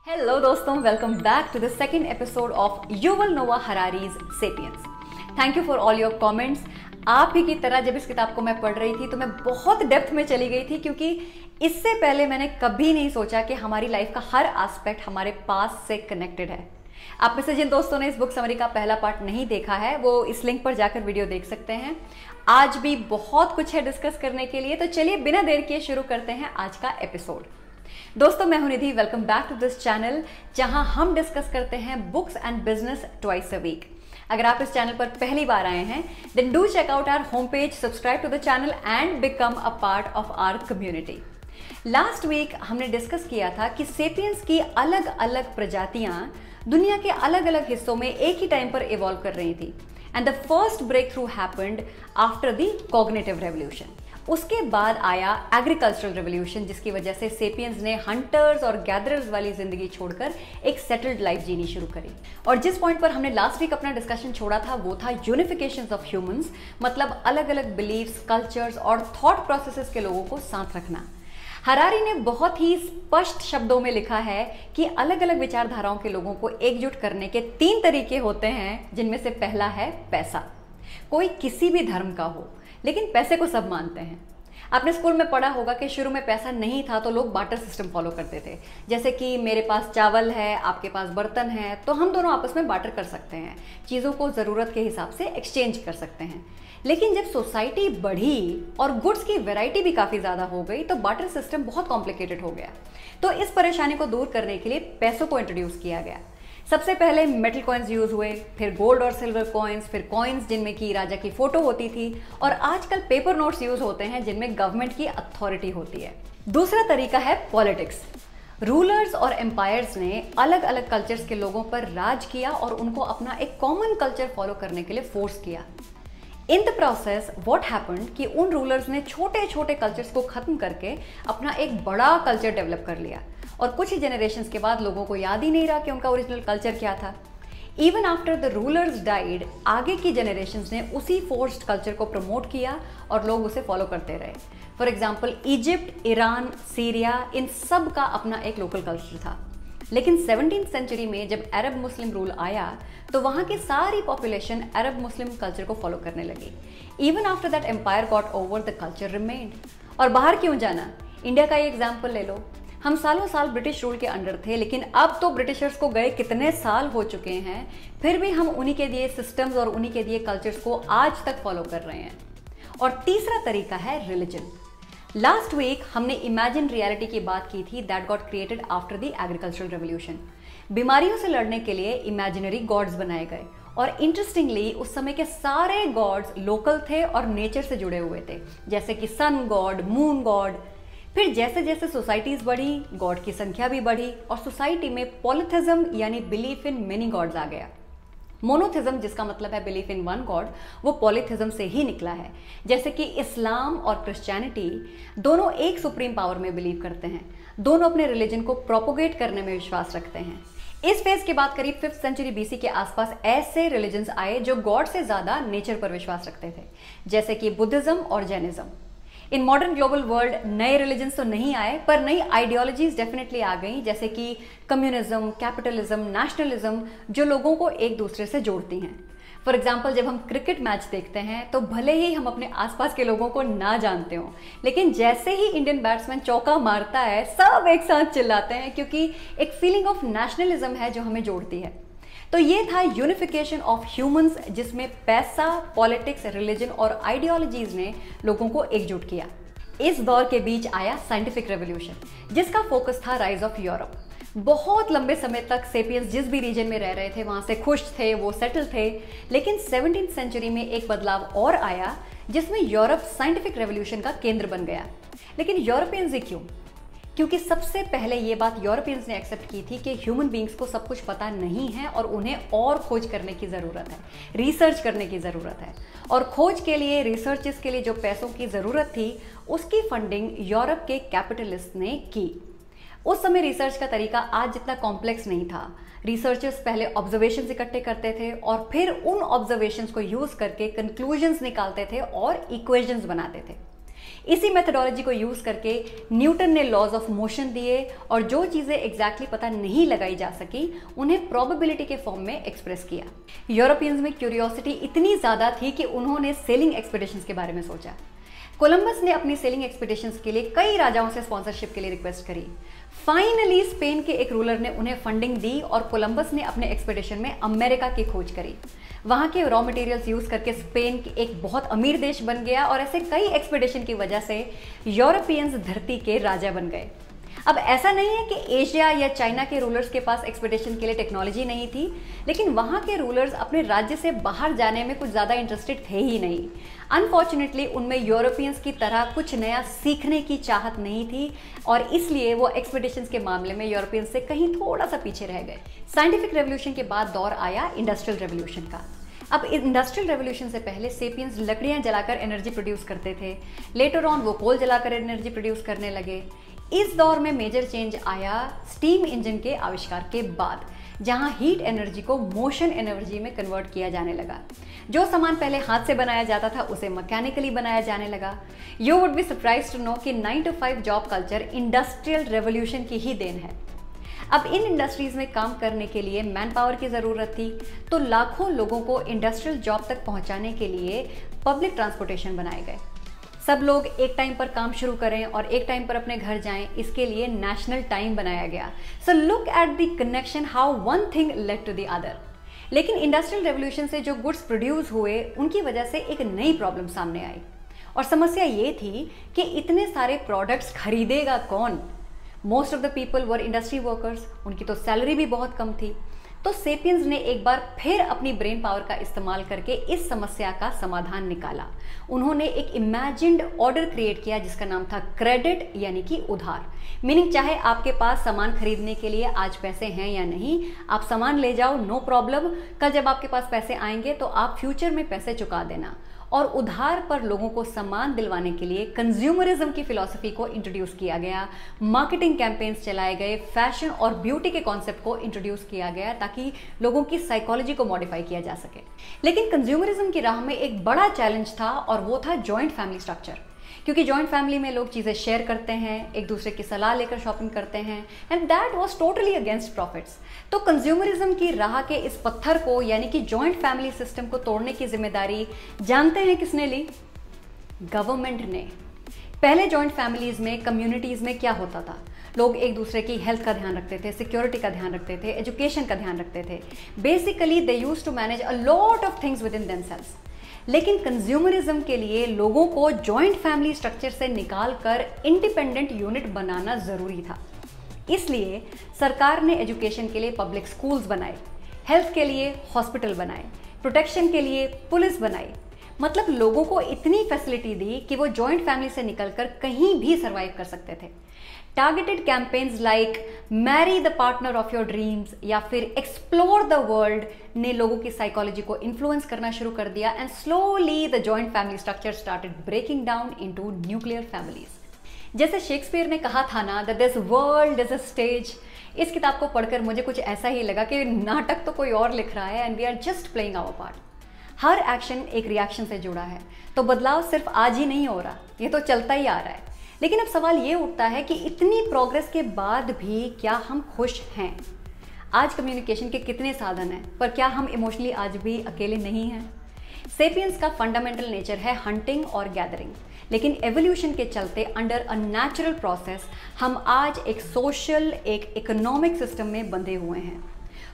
Hello दोस्तों, welcome back to the second episode of Yuval Noah Harari's Sapiens. Thank you for all your comments. आप ही की तरह जब इस किताब को मैं पढ़ रही थी तो मैं बहुत डेप्थ में चली गई थी, क्योंकि इससे पहले मैंने कभी नहीं सोचा कि हमारी लाइफ का हर एस्पेक्ट हमारे पास से कनेक्टेड है। आप में से जिन दोस्तों ने इस बुक समरी का पहला पार्ट नहीं देखा है वो इस लिंक पर जाकर वीडियो देख सकते हैं। आज भी बहुत कुछ है डिस्कस करने के लिए, तो चलिए बिना देर किए शुरू करते हैं आज का एपिसोड। दोस्तों, मैं हूं Nidhi. Welcome back to this channel जहां हम डिस्कस करते हैं books and business twice a week. अगर आप इस चैनल पर पहली बार आए हैं then do check out our home page, subscribe to the channel and become a part of our community. Last week हमने डिस्कस किया था कि सेपियंस की अलग अलग प्रजातियां दुनिया के अलग अलग हिस्सों में एक ही टाइम पर इवॉल्व कर रही थी and the first breakthrough happened after the cognitive revolution. उसके बाद आया एग्रीकल्चरल रेवोल्यूशन, जिसकी वजह से सेपियंस ने हंटर्स और गैदरर्स वाली जिंदगी छोड़कर एक सेटल्ड लाइफ जीनी शुरू करी। और जिस पॉइंट पर हमने लास्ट वीक अपना डिस्कशन छोड़ा था वो था यूनिफिकेशन ऑफ ह्यूमंस, मतलब अलग अलग बिलीव्स, कल्चर्स और थॉट प्रोसेसेस के लोगों को साथ रखना। हरारी ने बहुत ही स्पष्ट शब्दों में लिखा है कि अलग अलग विचारधाराओं के लोगों को एकजुट करने के 3 तरीके होते हैं, जिनमें से पहला है पैसा। कोई किसी भी धर्म का हो लेकिन पैसे को सब मानते हैं। आपने स्कूल में पढ़ा होगा कि शुरू में पैसा नहीं था तो लोग बार्टर सिस्टम फॉलो करते थे, जैसे कि मेरे पास चावल है, आपके पास बर्तन है, तो हम दोनों आपस में बार्टर कर सकते हैं, चीज़ों को ज़रूरत के हिसाब से एक्सचेंज कर सकते हैं। लेकिन जब सोसाइटी बढ़ी और गुड्स की वैरायटी भी काफ़ी ज़्यादा हो गई तो बार्टर सिस्टम बहुत कॉम्प्लिकेटेड हो गया। तो इस परेशानी को दूर करने के लिए पैसों को इंट्रोड्यूस किया गया। सबसे पहले मेटल कॉइन्स यूज हुए, फिर गोल्ड और सिल्वर कॉइन्स, फिर कॉइन्स जिनमें की राजा की फोटो होती थी, और आजकल पेपर नोट्स यूज होते हैं जिनमें गवर्नमेंट की अथॉरिटी होती है। दूसरा तरीका है पॉलिटिक्स। रूलर्स और एम्पायर्स ने अलग अलग कल्चर्स के लोगों पर राज किया और उनको अपना एक कॉमन कल्चर फॉलो करने के लिए फोर्स किया। In the process what happened कि उन रूलर्स ने छोटे छोटे कल्चर्स को खत्म करके अपना एक बड़ा कल्चर डेवलप कर लिया, और कुछ ही जनरेशंस के बाद लोगों को याद ही नहीं रहा कि उनका ओरिजिनल कल्चर क्या था। Even after the rulers died, आगे की जनरेशंस ने उसी फोर्स्ड कल्चर को प्रमोट किया और लोग उसे फॉलो करते रहे। For example Egypt, Iran, Syria, इन सब का अपना एक लोकल कल्चर था। लेकिन 17th सेंचुरी में जब अरब मुस्लिम रूल आया तो वहाँ की सारी पॉपुलेशन अरब मुस्लिम कल्चर को फॉलो करने लगी। Even after that empire got over, the culture remained. और बाहर क्यों जाना, इंडिया का ही एग्जाम्पल ले लो। हम सालों साल ब्रिटिश रूल के अंडर थे, लेकिन अब तो ब्रिटिशर्स को गए कितने साल हो चुके हैं, फिर भी हम उन्हीं के दिए सिस्टम्स और उन्हीं के दिए कल्चर्स को आज तक फॉलो कर रहे हैं। और तीसरा तरीका है रिलीजन। लास्ट वीक हमने इमेजिन रियलिटी की बात की थी that got created after the agricultural revolution. बीमारियों से लड़ने के लिए इमेजिनरी गॉड्स बनाए गए, और इंटरेस्टिंगली उस समय के सारे गॉड्स लोकल थे और नेचर से जुड़े हुए थे, जैसे कि सन गॉड, मून गॉड। फिर जैसे जैसे सोसाइटीज बढ़ी, गॉड की संख्या भी बढ़ी और सोसाइटी में पॉलिथिज्म यानी बिलीफ इन मेनी गॉड्स आ गया। मोनोथिज्म, जिसका मतलब है बिलीफ इन वन गॉड, वो पॉलिथिज्म से ही निकला है। जैसे कि इस्लाम और क्रिश्चियनिटी दोनों एक सुप्रीम पावर में बिलीव करते हैं, दोनों अपने रिलीजन को प्रोपोगेट करने में विश्वास रखते हैं। इस फेज के बाद करीब 5th सेंचुरी BC के आसपास ऐसे रिलीजन्स आए जो गॉड से ज्यादा नेचर पर विश्वास रखते थे, जैसे कि बुद्धिज्म और Jainism. In modern global world नए रिलीजन्स तो नहीं आए, पर नई आइडियोलॉजीज डेफिनेटली आ गई, जैसे कि कम्युनिज्म, कैपिटलिज्म, नेशनलिज्म, जो लोगों को एक दूसरे से जोड़ती हैं। फॉर एग्जाम्पल, जब हम क्रिकेट मैच देखते हैं तो भले ही हम अपने आसपास के लोगों को ना जानते हो, लेकिन जैसे ही इंडियन बैट्समैन चौका मारता है सब एक साथ चिल्लाते हैं, क्योंकि एक फीलिंग ऑफ नेशनलिज्म है जो हमें जोड़ती है। तो ये था यूनिफिकेशन ऑफ ह्यूमंस, जिसमें पैसा, पॉलिटिक्स, रिलीजन और आइडियोलॉजीज ने लोगों को एकजुट किया। इस दौर के बीच आया साइंटिफिक रेवोल्यूशन, जिसका फोकस था राइज ऑफ यूरोप। बहुत लंबे समय तक सेपियंस जिस भी रीजन में रह रहे थे वहां से खुश थे, वो सेटल थे। लेकिन 17th सेंचुरी में एक बदलाव और आया, जिसमें यूरोप साइंटिफिक रेवोल्यूशन का केंद्र बन गया। लेकिन यूरोपियंस ही क्यों? क्योंकि सबसे पहले ये बात यूरोपियंस ने एक्सेप्ट की थी कि ह्यूमन बींग्स को सब कुछ पता नहीं है और उन्हें और खोज करने की ज़रूरत है, रिसर्च करने की ज़रूरत है। और खोज के लिए, रिसर्चेस के लिए जो पैसों की ज़रूरत थी, उसकी फंडिंग यूरोप के कैपिटलिस्ट ने की। उस समय रिसर्च का तरीका आज जितना कॉम्प्लेक्स नहीं था। रिसर्चर्स पहले ऑब्जर्वेशंस इकट्ठे करते थे और फिर उन ऑब्जर्वेशंस को यूज़ करके कंक्लूजन्स निकालते थे और इक्वेशंस बनाते थे। इसी मेथडोलॉजी को यूज करके न्यूटन ने लॉज ऑफ मोशन दिए और जो चीजें एग्जैक्टली पता नहीं लगाई जा सकी उन्हें प्रोबेबिलिटी के फॉर्म में एक्सप्रेस किया। यूरोपियंस में क्यूरियोसिटी इतनी ज्यादा थी कि उन्होंने सेलिंग एक्सपीडिशंस के बारे में सोचा। कोलंबस ने अपनी सेलिंग एक्सपीडिशंस के लिए कई राजाओं से स्पॉन्सरशिप के लिए रिक्वेस्ट करी। फाइनली स्पेन के एक रूलर ने उन्हें फंडिंग दी और कोलंबस ने अपने एक्सपीडिशन में अमेरिका की खोज करी। वहां के रॉ मटेरियल्स यूज करके स्पेन एक बहुत अमीर देश बन गया और ऐसे कई एक्सपीडिशन की वजह से यूरोपियंस धरती के राजा बन गए। अब ऐसा नहीं है कि एशिया या चाइना के रूलर्स के पास एक्सपीडिशन के लिए टेक्नोलॉजी नहीं थी, लेकिन वहाँ के रूलर्स अपने राज्य से बाहर जाने में कुछ ज़्यादा इंटरेस्टेड थे ही नहीं। अनफॉर्चुनेटली उनमें यूरोपियंस की तरह कुछ नया सीखने की चाहत नहीं थी और इसलिए वो एक्सपीडिशंस के मामले में यूरोपियंस से कहीं थोड़ा सा पीछे रह गए। साइंटिफिक रेवोल्यूशन के बाद दौर आया इंडस्ट्रियल रेवोल्यूशन का। अब इंडस्ट्रियल रेवोल्यूशन से पहले सेपियंस लकड़ियाँ जलाकर एनर्जी प्रोड्यूस करते थे, लेटर ऑन वो कोल जलाकर एनर्जी प्रोड्यूस करने लगे। इस दौर में मेजर चेंज आया स्टीम इंजन के आविष्कार के बाद, जहां हीट एनर्जी को मोशन एनर्जी में कन्वर्ट किया जाने लगा। जो सामान पहले हाथ से बनाया जाता था उसे मैकेनिकली बनाया जाने लगा। You would be surprise to know कि 9 to 5 job culture industrial revolution की ही देन है। अब इन इंडस्ट्रीज में काम करने के लिए मैन पावर की ज़रूरत थी, तो लाखों लोगों को इंडस्ट्रियल जॉब तक पहुंचाने के लिए पब्लिक ट्रांसपोर्टेशन बनाए गए। सब लोग एक टाइम पर काम शुरू करें और एक टाइम पर अपने घर जाएं, इसके लिए नेशनल टाइम बनाया गया। So look at the connection, how one thing led to the other. लेकिन इंडस्ट्रियल रेवोल्यूशन से जो गुड्स प्रोड्यूस हुए उनकी वजह से एक नई प्रॉब्लम सामने आई और समस्या ये थी कि इतने सारे प्रोडक्ट्स खरीदेगा कौन। Most of the people were industry workers, उनकी तो सैलरी भी बहुत कम थी। तो सेपियंस ने एक बार फिर अपनी ब्रेन पावर का इस्तेमाल करके इस समस्या का समाधान निकाला। उन्होंने एक इमेजिन्ड ऑर्डर क्रिएट किया जिसका नाम था क्रेडिट, यानी कि उधार। मीनिंग चाहे आपके पास सामान खरीदने के लिए आज पैसे हैं या नहीं, आप सामान ले जाओ, नो प्रॉब्लम। कल जब आपके पास पैसे आएंगे तो आप फ्यूचर में पैसे चुका देना। और उधार पर लोगों को सामान दिलवाने के लिए कंज्यूमरिज्म की फिलॉसफी को इंट्रोड्यूस किया गया, मार्केटिंग कैंपेन्स चलाए गए, फैशन और ब्यूटी के कॉन्सेप्ट को इंट्रोड्यूस किया गया ताकि लोगों की साइकोलॉजी को मॉडिफाई किया जा सके। लेकिन कंज्यूमरिज्म की राह में एक बड़ा चैलेंज था और वो था जॉइंट फैमिली स्ट्रक्चर, क्योंकि जॉइंट फैमिली में लोग चीज़ें शेयर करते हैं, एक दूसरे की सलाह लेकर शॉपिंग करते हैं, and that was totally against profits. तो कंज्यूमरिज्म की राह के इस पत्थर को, यानी कि जॉइंट फैमिली सिस्टम को तोड़ने की जिम्मेदारी जानते हैं किसने ली? गवर्नमेंट ने। पहले जॉइंट फैमिलीज में, कम्युनिटीज़ में क्या होता था? लोग एक दूसरे की हेल्थ का ध्यान रखते थे, सिक्योरिटी का ध्यान रखते थे, एजुकेशन का ध्यान रखते थे। Basically they used to manage a lot of things within themselves. लेकिन कंज्यूमरिज्म के लिए लोगों को जॉइंट फैमिली स्ट्रक्चर से निकालकर इंडिपेंडेंट यूनिट बनाना ज़रूरी था। इसलिए सरकार ने एजुकेशन के लिए पब्लिक स्कूल्स बनाए, हेल्थ के लिए हॉस्पिटल बनाए, प्रोटेक्शन के लिए पुलिस बनाई। मतलब लोगों को इतनी फैसिलिटी दी कि वो जॉइंट फैमिली से निकलकर कहीं भी सर्वाइव कर सकते थे। Targeted campaigns like marry the partner of your dreams या फिर एक्सप्लोर द वर्ल्ड ने लोगों की साइकोलॉजी को इन्फ्लुएंस करना शुरू कर दिया and slowly the joint family structure started breaking down into nuclear families. जैसे शेक्सपियर ने कहा था ना, that this world is a stage. इस किताब को पढ़कर मुझे कुछ ऐसा ही लगा कि नाटक तो कोई और लिख रहा है and we are just playing our part. हर एक्शन एक रिएक्शन से जुड़ा है, तो बदलाव सिर्फ आज ही नहीं हो रहा, ये तो चलता ही आ रहा है। लेकिन अब सवाल ये उठता है कि इतनी प्रोग्रेस के बाद भी क्या हम खुश हैं? आज कम्युनिकेशन के कितने साधन हैं, पर क्या हम इमोशनली आज भी अकेले नहीं हैं? सेपियंस का फंडामेंटल नेचर है हंटिंग और गैदरिंग, लेकिन एवोल्यूशन के चलते अंडर अ नेचुरल प्रोसेस हम आज एक सोशल, एक इकोनॉमिक सिस्टम में बंधे हुए हैं।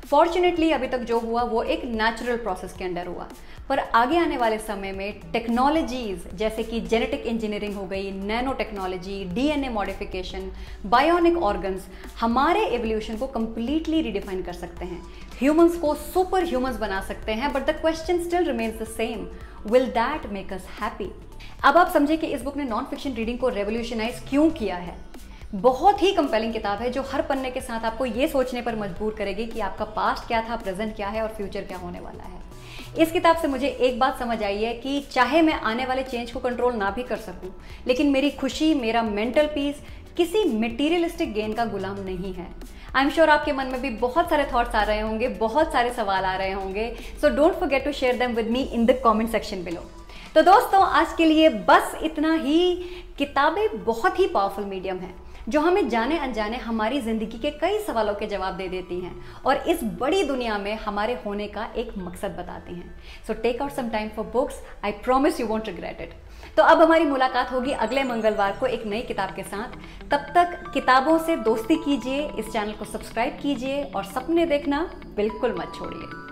फॉर्चुनेटली अभी तक जो हुआ वो एक नेचुरल प्रोसेस के अंडर हुआ, पर आगे आने वाले समय में टेक्नोलॉजीज जैसे कि जेनेटिक इंजीनियरिंग हो गई, nano technology, DNA modification, bionic organs हमारे एवोल्यूशन को कंप्लीटली रिडिफाइन कर सकते हैं, ह्यूमंस को सुपर ह्यूमंस बना सकते हैं। But the question still remains the same, will that make us happy? अब आप समझे कि इस बुक ने नॉन फिक्शन रीडिंग को रेवोल्यूशनाइज क्यों किया है। बहुत ही कंपेलिंग किताब है जो हर पन्ने के साथ आपको ये सोचने पर मजबूर करेगी कि आपका पास्ट क्या था, प्रेजेंट क्या है और फ्यूचर क्या होने वाला है। इस किताब से मुझे एक बात समझ आई है कि चाहे मैं आने वाले चेंज को कंट्रोल ना भी कर सकूं, लेकिन मेरी खुशी, मेरा मेंटल पीस किसी मटेरियलिस्टिक गेन का गुलाम नहीं है। आई एम श्योर आपके मन में भी बहुत सारे थॉट्स आ रहे होंगे, बहुत सारे सवाल आ रहे होंगे। So don't forget to share them with me in the comment section below. तो दोस्तों आज के लिए बस इतना ही। किताबें बहुत ही पावरफुल मीडियम है जो हमें जाने अनजाने हमारी जिंदगी के कई सवालों के जवाब दे देती हैं और इस बड़ी दुनिया में हमारे होने का एक मकसद बताती हैं। So take out some time for books, I promise you won't regret it. तो अब हमारी मुलाकात होगी अगले मंगलवार को एक नई किताब के साथ। तब तक किताबों से दोस्ती कीजिए, इस चैनल को सब्सक्राइब कीजिए और सपने देखना बिल्कुल मत छोड़िए।